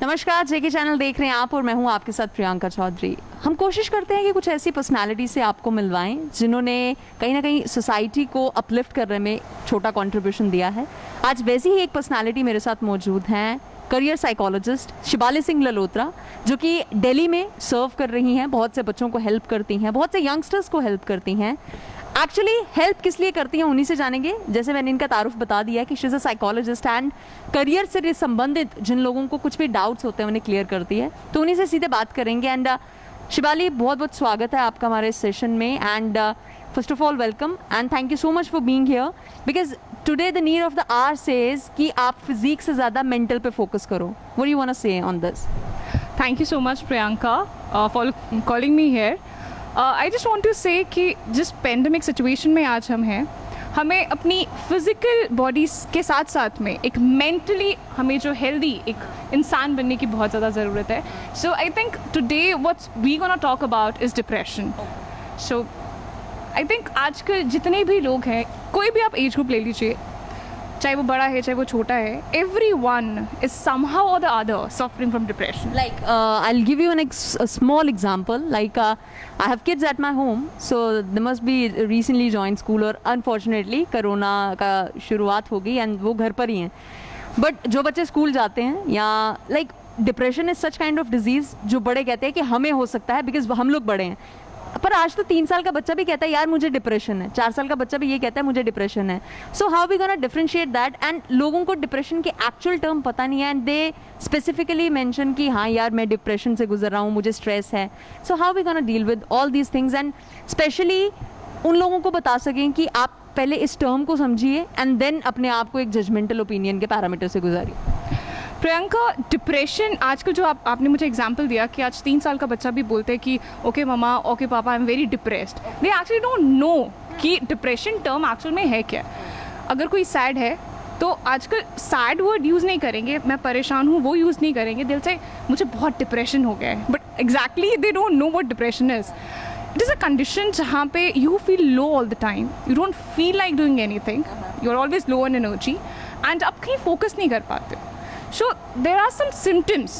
नमस्कार, जेके चैनल देख रहे हैं आप और मैं हूं आपके साथ प्रियंका चौधरी। हम कोशिश करते हैं कि कुछ ऐसी पर्सनालिटी से आपको मिलवाएं जिन्होंने कहीं ना कहीं सोसाइटी को अपलिफ्ट करने में छोटा कंट्रीब्यूशन दिया है। आज वैसी ही एक पर्सनालिटी मेरे साथ मौजूद हैं, करियर साइकोलॉजिस्ट शिबाली सिंह ललोत्रा, जो कि दिल्ली में सर्व कर रही हैं, बहुत से बच्चों को हेल्प करती हैं, बहुत से यंगस्टर्स को हेल्प करती हैं। एक्चुअली हेल्प किस लिए करती हैं उन्हीं से जानेंगे। जैसे मैंने इनका तारुफ बता दिया कि she is a psychologist and career से संबंधित जिन लोगों को कुछ भी डाउट्स होते हैं उन्हें क्लियर करती है, तो उन्हीं से सीधे बात करेंगे। एंड शिबाली, बहुत बहुत स्वागत है आपका हमारे इस सेशन में। And first of all welcome and thank you so much for being here, because today the need of the hour says कि आप फिजिक से ज़्यादा मेंटल पे फोकस करो। What do you want to say on this? Thank you so much, Priyanka, for calling me here. I just want to say कि जिस pandemic situation में आज हम हैं, हमें अपनी फिजिकल बॉडी के साथ साथ में एक मेंटली हमें जो हेल्दी एक इंसान बनने की बहुत ज़्यादा ज़रूरत है। So I think today what we gonna talk about is depression. So I think आजकल जितने भी लोग हैं, कोई भी आप एज ग्रुप ले लीजिए, चाहे वो बड़ा है चाहे वो छोटा है, everyone is somehow or the other suffering from depression. Like I'll give you a small example. Like I have kids at my home, so they must be recently joined school और unfortunately कोरोना का शुरुआत हो गई and वो घर पर ही हैं। But जो बच्चे स्कूल जाते हैं या like depression is such kind of disease जो बड़े कहते हैं कि हमें हो सकता है because हम लोग बड़े हैं, पर आज तो 3 साल का बच्चा भी कहता है यार मुझे डिप्रेशन है, 4 साल का बच्चा भी ये कहता है मुझे डिप्रेशन है। So how we gonna differentiate that? And लोगों को डिप्रेशन के एक्चुअल टर्म पता नहीं है एंड दे स्पेसिफिकली मेंशन कि हाँ यार मैं डिप्रेशन से गुजर रहा हूँ, मुझे स्ट्रेस है। So how we gonna deal with all these things and specially उन लोगों को बता सकें कि आप पहले इस टर्म को समझिए एंड देन अपने आप को एक जजमेंटल ओपिनियन के पैरामीटर से गुजारिए। प्रियंका, डिप्रेशन आजकल जो आपने मुझे एग्जांपल दिया कि आज 3 साल का बच्चा भी बोलते हैं कि ओके ममा, ओके पापा, I am very depressed. They actually don't know कि डिप्रेशन टर्म एक्चुअल में है क्या। अगर कोई सैड है तो आजकल सैड वर्ड यूज़ नहीं करेंगे, मैं परेशान हूँ वो यूज़ नहीं करेंगे, दिल से मुझे बहुत डिप्रेशन हो गया है। But exactly they don't know what depression is. It is a condition जहाँ पे you feel low all the time, you don't feel like doing anything, you are always low on energy and आप कहीं focus नहीं कर पाते। सो देर are some symptoms,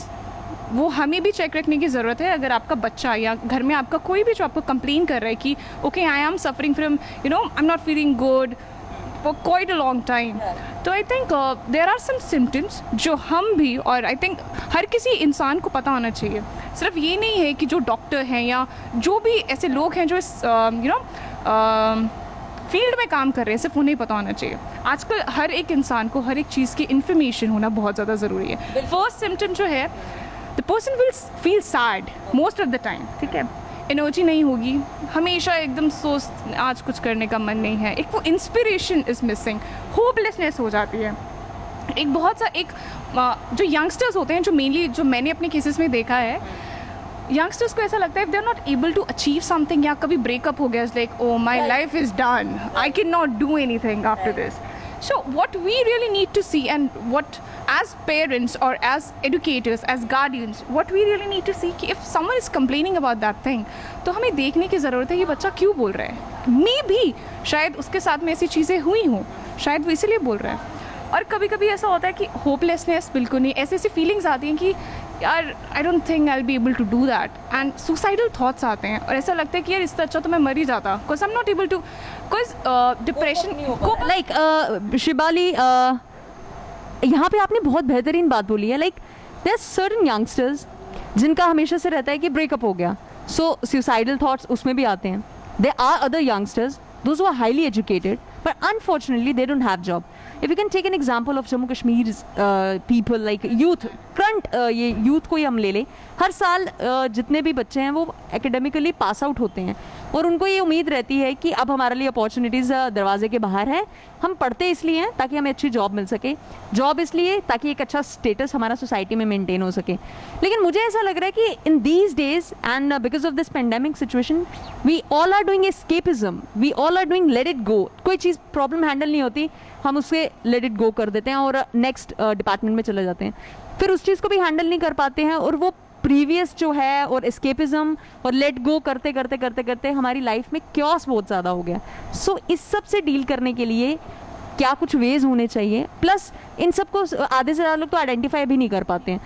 वो हमें भी चेक रखने की ज़रूरत है। अगर आपका बच्चा या घर में आपका कोई भी जो आपको कंप्लेन कर रहा है कि okay I am suffering from I am not feeling good for quite a long time, तो I think there are some symptoms जो हम भी, और आई थिंक हर किसी इंसान को पता होना चाहिए। सिर्फ ये नहीं है कि जो डॉक्टर हैं या जो भी ऐसे लोग हैं जो इस फील्ड में काम कर रहे हैं सिर्फ उन्हें पता होना चाहिए। आजकल हर एक इंसान को हर एक चीज़ की इन्फॉर्मेशन होना बहुत ज़्यादा ज़रूरी है। फर्स्ट सिम्टम जो है, the person will feel sad most of the time, ठीक है, एनर्जी नहीं होगी, हमेशा एकदम सोच आज कुछ करने का मन नहीं है, एक वो इंस्पिरेशन इज़ मिसिंग, होपलेसनेस हो जाती है। एक बहुत सा एक जो यंगस्टर्स होते हैं, जो मेनली जो मैंने अपने केसेस में देखा है, यंगस्टर्स को ऐसा लगता है if they are not able to achieve something या कभी ब्रेकअप हो गया, it's like oh my life is done, I can not do anything after this. So what we really need to see and what as parents और as educators, as guardians, what we really need to see कि if someone is complaining about that thing, तो हमें देखने की ज़रूरत है ये बच्चा क्यों बोल रहा है। मे भी शायद उसके साथ में ऐसी चीज़ें हुई हों, शायद वो इसीलिए बोल रहा है। और कभी कभी ऐसा होता है कि होपलेसनेस, बिल्कुल नहीं, ऐसी ऐसी फीलिंग्स आती हैं कि यार I don't think I will be able to do that, and suicidal thoughts आते हैं और ऐसा लगता है कि यार इससे अच्छा तो मैं मर ही जाता, because I am not able to, because depression को लाइक शिबाली, यहाँ पे आपने बहुत बेहतरीन बात बोली है। Like there are certain youngsters जिनका हमेशा से रहता है कि ब्रेकअप हो गया, सो सुसाइडल थॉट्स उसमें भी आते हैं। There are other youngsters those who are highly educated but unfortunately they don't have job. If you can take an example of Jammu Kashmir's people, like youth, current ये youth को ही हम ले लें, हर साल जितने भी बच्चे हैं वो एकेडमिकली पास आउट होते हैं और उनको ये उम्मीद रहती है कि अब हमारे लिए अपॉर्चुनिटीज़ दरवाजे के बाहर है। हम पढ़ते इसलिए हैं ताकि हमें अच्छी जॉब मिल सके, जॉब इसलिए ताकि एक अच्छा स्टेटस हमारा सोसाइटी में मेंटेन हो सके। लेकिन मुझे ऐसा लग रहा है कि in these days and because of this pandemic situation we all are doing escapism, we all are doing let it go. कोई चीज़ प्रॉब्लम हैंडल नहीं होती, हम उससे लेट इट गो कर देते हैं और नेक्स्ट डिपार्टमेंट में चले जाते हैं, फिर उस चीज़ को भी हैंडल नहीं कर पाते हैं और वो प्रीवियस जो है और एस्केपिज्म और लेट गो करते करते करते करते हमारी लाइफ में क्योस बहुत ज़्यादा हो गया। सो इस सब से डील करने के लिए क्या कुछ वेज होने चाहिए, प्लस इन सबको आधे से ज़्यादा लोग तो आइडेंटिफाई भी नहीं कर पाते हैं।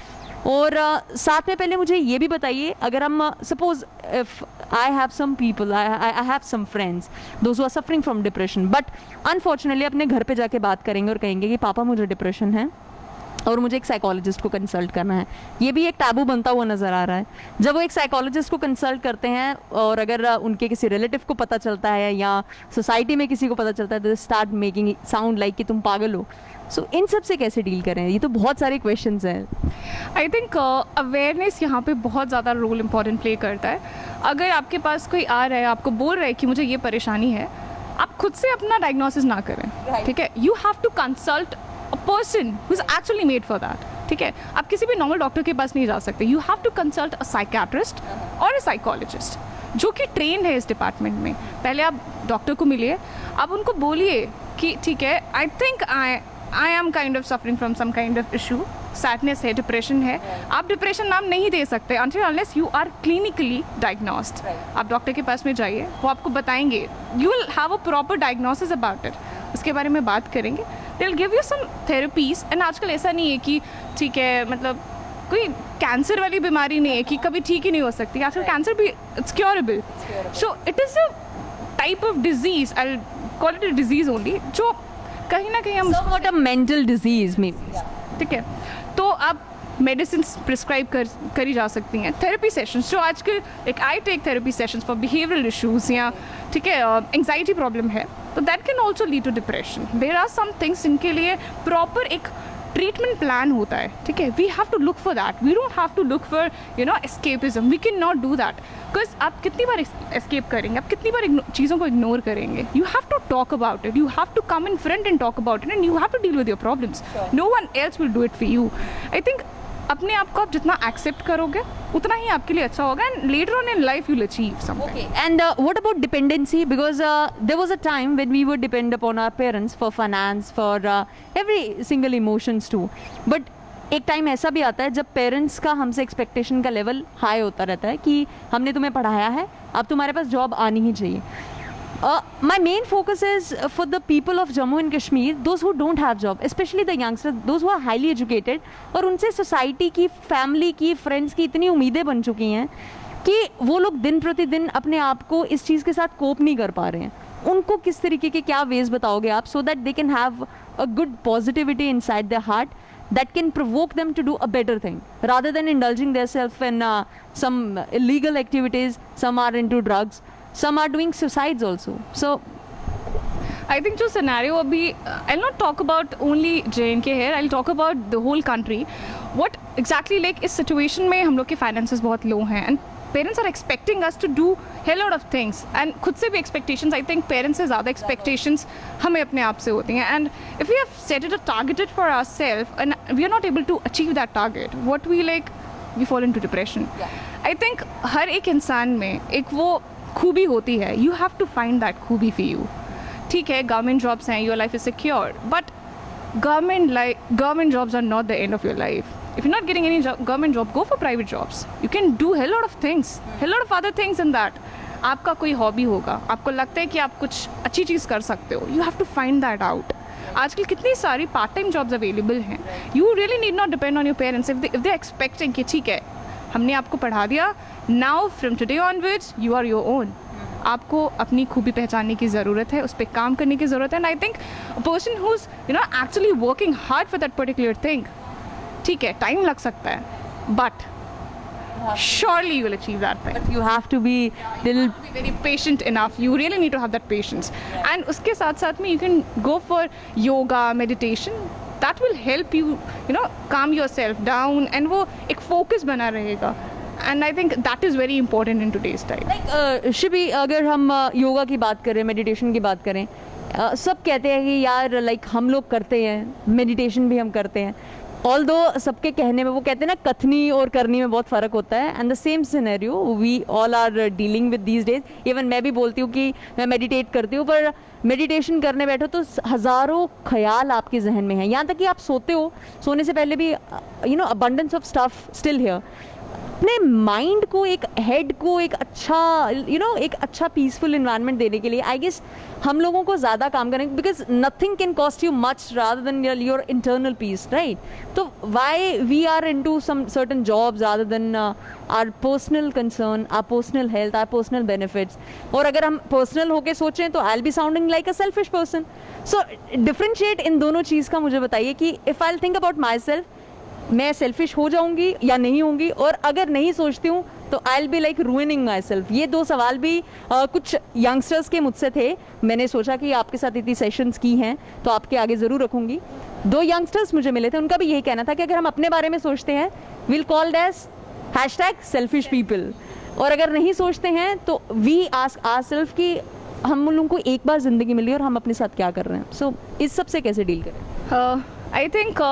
और साथ में पहले मुझे ये भी बताइए, अगर हम suppose if I have some people, I have some friends those who are suffering from depression, but unfortunately अपने घर पे जाके बात करेंगे और कहेंगे कि पापा मुझे डिप्रेशन है और मुझे एक साइकोलॉजिस्ट को कंसल्ट करना है। ये भी एक टैबू बनता हुआ नज़र आ रहा है। जब वो एक साइकोलॉजिस्ट को कंसल्ट करते हैं और अगर उनके किसी रिलेटिव को पता चलता है या सोसाइटी में किसी को पता चलता है, तो स्टार्ट मेकिंग साउंड लाइक कि तुम पागल हो। सो इन सब से कैसे डील करें? ये तो बहुत सारे क्वेश्चंस हैं। आई थिंक अवेयरनेस यहाँ पे बहुत ज़्यादा रोल इम्पॉर्टेंट प्ले करता है। अगर आपके पास कोई आ रहा है, आपको बोल रहा है कि मुझे ये परेशानी है, आप खुद से अपना डायग्नोसिस ना करें, ठीक है? You have to consult a person who is actually made for that, ठीक है? आप किसी भी नॉर्मल डॉक्टर के पास नहीं जा सकते। You have to consult a psychiatrist और अ साइकोलॉजिस्ट जो कि ट्रेन है इस डिपार्टमेंट में। पहले आप डॉक्टर को मिलिए, आप उनको बोलिए कि ठीक है, I think I am kind of suffering from some kind of issue, sadness है, डिप्रेशन है। आप डिप्रेशन नाम नहीं दे सकते until unless you are clinically diagnosed। आप डॉक्टर के पास में जाइए, वो आपको बताएंगे, you will have a proper diagnosis about it। उसके बारे में बात करेंगे, they will give you some therapies। And आजकल ऐसा नहीं है कि ठीक है, मतलब कोई कैंसर वाली बीमारी नहीं है कि कभी ठीक ही नहीं हो सकती। आजकल कैंसर भी it's curable. So it is a type of disease, I call it a disease only, जो कहीं ना कहीं हम व्हाट अ मेंटल डिजीज में, ठीक है? तो आप मेडिसिन प्रिस्क्राइब करी जा सकती हैं। थेरेपी सेशंस जो आजकल, एक I take therapy sessions for behavioural issues या ठीक है एंग्जाइटी प्रॉब्लम है, तो that can also lead to depression. There are some things जिनके लिए प्रॉपर एक ट्रीटमेंट प्लान होता है, ठीक है? We have to look for that. We don't have to look for escapism. We can not do that, because आप कितनी बार escape करेंगे, आप कितनी बार चीज़ों को इग्नोर करेंगे? You have to talk about it, you have to come in front and talk about it, and you have to deal with your problems. No one else will do it for you. I think अपने आप को आप जितना accept करोगे उतना ही आपके लिए अच्छा होगा, and later on in life you will achieve something. Okay, and what about dependency? Because there was a time when we would depend upon our parents for finance, for every single emotions too. But एक time ऐसा भी आता है जब parents का हमसे expectation का level high होता रहता है कि हमने तुम्हें पढ़ाया है, अब तुम्हारे पास जॉब आनी ही चाहिए। My main focus is for the people of Jammu and Kashmir, those who don't have job, especially the youngsters, those who are highly educated, और उनसे सोसाइटी की, फैमिली की, फ्रेंड्स की इतनी उम्मीदें बन चुकी हैं कि वो लोग दिन प्रतिदिन अपने आप को इस चीज़ के साथ कोप नहीं कर पा रहे हैं। उनको किस तरीके के क्या वेज बताओगे आप, so that they can have a good positivity inside their heart that can provoke them to do a better thing rather than indulging themselves in some illegal activities? Some are into drugs, some are doing suicides also. So I think जो scenario अभी, I'll not talk about only J&K here, I'll talk about the whole country. What exactly, like इस situation में हम लोग के finances बहुत low हैं, and parents are expecting us to do hell lot of things, and खुद से भी expectations, I think parents से ज़्यादा expectations हमें अपने आप से होती हैं, and if we have set it a targeted for ourselves and we are not able to achieve that target, what we fall into depression. I think हर एक इंसान में एक वो खूबी होती है, you have to find that खूबी for you. ठीक है, गवर्नमेंट जॉब्स हैं, your life is secure, but government jobs are not the end of your life. If you're not getting any government job, go for private jobs. You can do hell lot of things, hell lot of other things in that. आपका कोई hobby होगा, आपको लगता है कि आप कुछ अच्छी चीज़ कर सकते हो, you have to find that out. आजकल कितनी सारी पार्ट टाइम जॉब्स अवेलेबल हैं. You really need not depend on your parents if they're expecting कि ठीक है हमने आपको पढ़ा दिया, now from today onwards you are your own. आपको अपनी खूबी पहचानने की ज़रूरत है, उस पर काम करने की ज़रूरत है. And I think a person who is actually working hard for that particular thing, ठीक है टाइम लग सकता है, but surely you will achieve that thing. But you have to be little Very patient enough. You really need to have that patience. And उसके साथ साथ में you can go for yoga, meditation. That will help you, calm yourself down, and वो एक focus बना रहेगा. And I think that is very important in today's time. like Shibi, अगर हम योगा की बात करें, मेडिटेशन की बात करें, सब कहते हैं कि यार लाइक हम लोग करते हैं, मेडिटेशन भी हम करते हैं. ऑल्दो सबके कहने में, वो कहते हैं ना कथनी और करनी में बहुत फ़र्क होता है. And the same scenario we all are dealing with these days. Even मैं भी बोलती हूँ कि मैं मेडिटेट करती हूँ, पर मेडिटेशन करने बैठो तो हज़ारों ख्याल आपके जहन में हैं. यहाँ तक कि आप सोते हो, सोने से पहले भी abundance of stuff still here. अपने माइंड को, एक हेड को एक अच्छा एक अच्छा पीसफुल इन्वायरमेंट देने के लिए आई गेस हम लोगों को ज़्यादा काम करें, because nothing can cost you much rather than your internal peace, right? तो why we are into some certain jobs rather than our personal concern, our personal health, our personal benefits. और अगर हम पर्सनल होके सोचें तो I will be sounding like a selfish person. So differentiate इन दोनों चीज़ का मुझे बताइए कि if I think about myself, मैं सेल्फिश हो जाऊंगी या नहीं होंगी, और अगर नहीं सोचती हूँ तो I will be like ruining my self. ये दो सवाल भी कुछ यंगस्टर्स के मुझसे थे. मैंने सोचा कि आपके साथ इतनी सेशंस की हैं तो आपके आगे ज़रूर रखूंगी. 2 यंगस्टर्स मुझे मिले थे, उनका भी यही कहना था कि अगर हम अपने बारे में सोचते हैं will called as #selfish people, और अगर नहीं सोचते हैं तो वी आस्क आवरसेल्फ कि हम लोगों को एक बार ज़िंदगी मिली और हम अपने साथ क्या कर रहे हैं. सो इस सब से कैसे डील करें? आई थिंक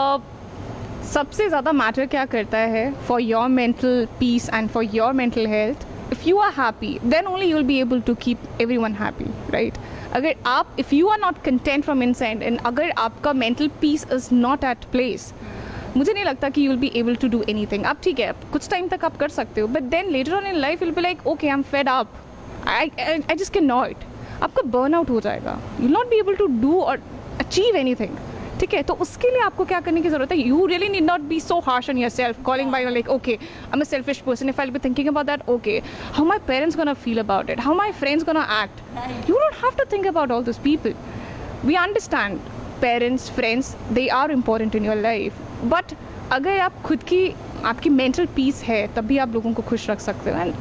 सबसे ज़्यादा मैटर क्या करता है for your mental peace and for your mental health. If you are happy then only you will be able to keep everyone happy, right? अगर आप if you are not content from inside and अगर आपका mental peace is not at place, मुझे नहीं लगता कि you will be able to do anything. अब ठीक है, कुछ टाइम तक आप कर सकते हो, but then later on in life will be like okay I am fed up, I just can not. आपका बर्न आउट हो जाएगा, you will not be able to do और अचीव एनीथिंग. ठीक है, तो उसके लिए आपको क्या करने की जरूरत है? You really need not be so harsh on yourself, calling by like okay I am a selfish person. If I will be thinking about that, okay how my parents gonna feel about it, how my friends gonna act. You don't have to think about all this people. We understand parents, friends, they are important in your life, but अगर आप खुद की आपकी mental peace है तभी आप लोगों को खुश रख सकते हो. एंड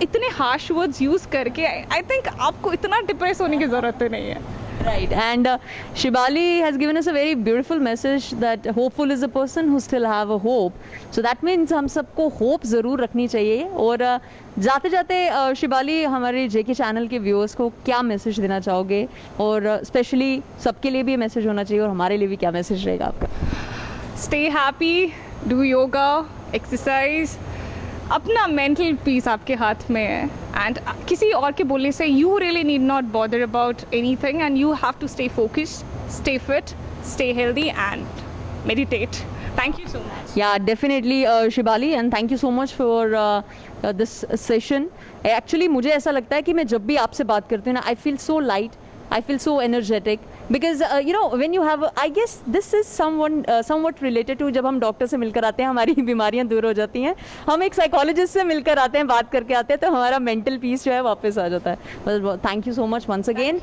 इतने हार्श वर्ड्स यूज़ करके आई थिंक आपको इतना डिप्रेस होने की ज़रूरत नहीं है. Right, and Shibali has given us a very beautiful message that hopeful is a person who still have a hope. So that means हम सबको hope ज़रूर रखनी चाहिए. और जाते जाते शिबाली हमारे जेके चैनल के व्यूअर्स को क्या मैसेज देना चाहोगे, और स्पेशली सबके लिए भी मैसेज होना चाहिए और हमारे लिए भी क्या मैसेज रहेगा आपका? Stay happy, do yoga, exercise. अपना मेंटल पीस आपके हाथ में है, एंड किसी और के बोलने से you really need not bother about anything, and you have to stay focused, stay fit, stay healthy and meditate. Thank you so much. Yeah, definitely, Shibali, and thank you so much for this session. Actually, मुझे ऐसा लगता है कि मैं जब भी आपसे बात करती हूँ ना, I feel so light, I feel so energetic, because when you have, I guess this is somewhat related to जब हम डॉक्टर से मिलकर आते हैं हमारी बीमारियां दूर हो जाती हैं, हम एक साइकोलॉजिस्ट से मिलकर आते हैं, बात करके आते हैं, तो हमारा मेंटल पीस जो है वापस आ जाता है. Thank you so much once again.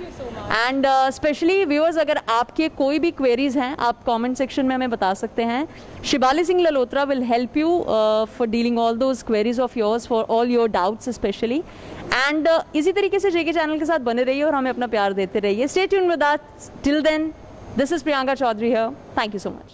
And specially viewers, अगर आपके कोई भी क्वेरीज हैं आप कमेंट सेक्शन में हमें बता सकते हैं. Shibali Singh Lalotra will help you for dealing all those queries of yours, for all your doubts specially. And इसी तरीके से जेके चैनल के साथ बने रहिए और हमें अपना प्यार देते रहिए. Stay tuned with us. Till then, this is Priyanka Chaudhary here. Thank you so much.